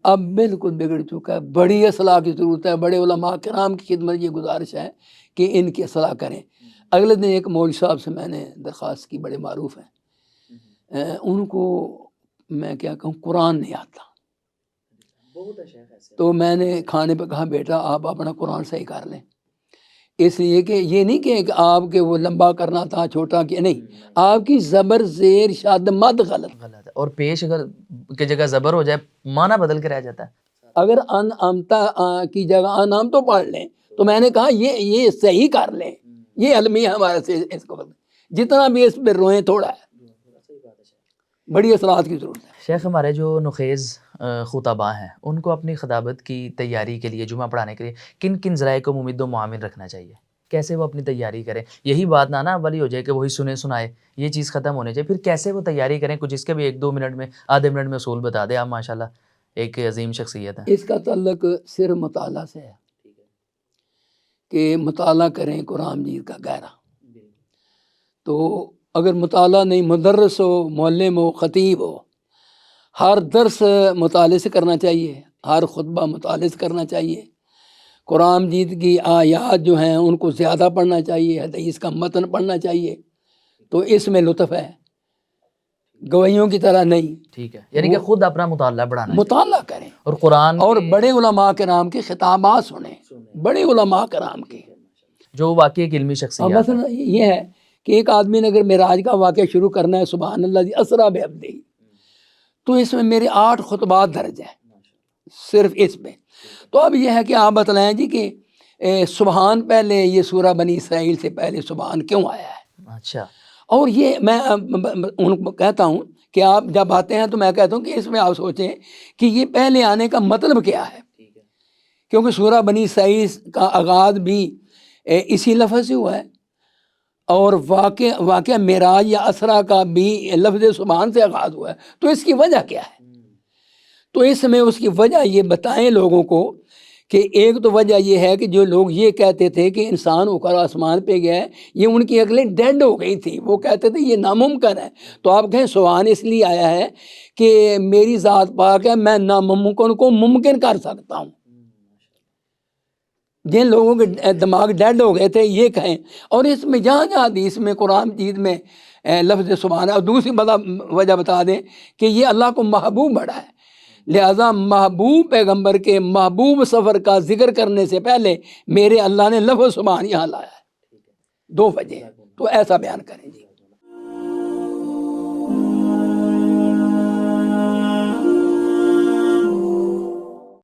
Speaker 1: اب بالکل بگڑ چکا ہے, بڑی اصلاح کی ضرورت ہے. بڑے علماء کرام کی خدمت یہ گزارش ہے کہ ان کی اصلاح کریں. اگلے دن ایک مولوی صاحب سے میں نے درخواست کی, بڑے معروف ہیں, ان کو میں کیا کہوں قرآن نہیں آتا, تو میں نے کھانے پہ کہا بیٹا آپ اپنا قرآن صحیح کر لیں, اس لیے کہ یہ نہیں کہ آپ کے وہ لمبا کرنا تھا چھوٹا کیا, نہیں, آپ کی زبر زیر شاد مد غلط
Speaker 2: ہے, اور پیش اگر کی جگہ زبر ہو جائے معنی بدل کے رہ جاتا ہے.
Speaker 1: اگر ان امتا کی جگہ انام تو پڑھ لیں, تو میں نے کہا یہ صحیح کر لیں, یہ علمی ہے ہمارے سے, اس کو جتنا بھی اس پہ روئیں تھوڑا ہے, بڑی اصلاحات کی ضرورت ہے.
Speaker 2: شیخ ہمارے جو نخیز خطباء ہیں ان کو اپنی خطابت کی تیاری کے لیے, جمعہ پڑھانے کے لیے کن کن ذرائع کو ممد و معاون رکھنا چاہیے, کیسے وہ اپنی تیاری کریں؟ یہی بات نہ والی ہو جائے کہ وہی سنے سنائے, یہ چیز ختم ہونے چاہیے. پھر کیسے وہ تیاری کریں, کچھ اس کے بھی 1-2 منٹ میں, آدھے منٹ میں اصول بتا دیں آپ, ماشاءاللہ ایک عظیم شخصیت ہے.
Speaker 1: اس کا تعلق صرف مطالعہ سے ہے کہ مطالعہ کریں قرآن مجید کا گہرا. تو اگر مطالعہ نہیں, مدرس ہو, معلم ہو, خطیب ہو, ہر درس مطالعے سے کرنا چاہیے, ہر خطبہ مطالعے سے کرنا چاہیے. قرآن مجید کی آیات جو ہیں ان کو زیادہ پڑھنا چاہیے, حدیث کا متن پڑھنا چاہیے, تو اس میں لطف ہے, گویوں کی طرح نہیں.
Speaker 2: ٹھیک ہے, یعنی کہ خود اپنا مطالعہ بڑھانا ہے,
Speaker 1: مطالعہ کریں
Speaker 2: اور قرآن
Speaker 1: اور بڑے علماء کرام کے خطابات سنیں, بڑے علماء کرام کے
Speaker 2: جو واقعی ایک علمی شخصیات ہیں.
Speaker 1: مثلا یہ ہے کہ ایک آدمی نے اگر معراج کا واقعہ شروع کرنا ہے, سبحان اللہ جی اسرا بعبدہ, تو اس میں میرے 8 خطبات درج ہیں صرف اس میں. تو اب یہ ہے کہ آپ بتلائیں جی کہ سبحان پہلے, یہ سورہ بنی اسرائیل سے پہلے سبحان کیوں آیا ہے؟
Speaker 2: اچھا,
Speaker 1: اور یہ میں ان کو کہتا ہوں کہ آپ جب آتے ہیں تو میں کہتا ہوں کہ اس میں آپ سوچیں کہ یہ پہلے آنے کا مطلب کیا ہے, کیونکہ سورہ بنی اسرائیل کا آغاز بھی اسی لفظ سے ہوا ہے, اور واقعہ معراج یا اسرا کا بھی لفظ سبحان سے آغاز ہوا ہے. تو اس کی وجہ کیا ہے؟ تو اس میں اس کی وجہ یہ بتائیں لوگوں کو کہ ایک تو وجہ یہ ہے کہ جو لوگ یہ کہتے تھے کہ انسان اوپر آسمان پہ گیا ہے, یہ ان کی عقلیں ڈیڈ ہو گئی تھی, وہ کہتے تھے یہ ناممکن ہے. تو آپ کہیں سبحان اس لیے آیا ہے کہ میری ذات پاک ہے, میں ناممکن کو ممکن کر سکتا ہوں. جن لوگوں کے دماغ ڈیڈ ہو گئے تھے یہ کہیں, اور اس میں جہاں جہاں حدیث میں قرآن مجید میں لفظ سبحان ہے. اور دوسری وجہ بتا دیں کہ یہ اللہ کو محبوب بڑا ہے, لہٰذا محبوب پیغمبر کے محبوب سفر کا ذکر کرنے سے پہلے میرے اللہ نے لفظ سبحان یہاں لایا ہے. 2 وجہ, تو ایسا بیان کریں جی.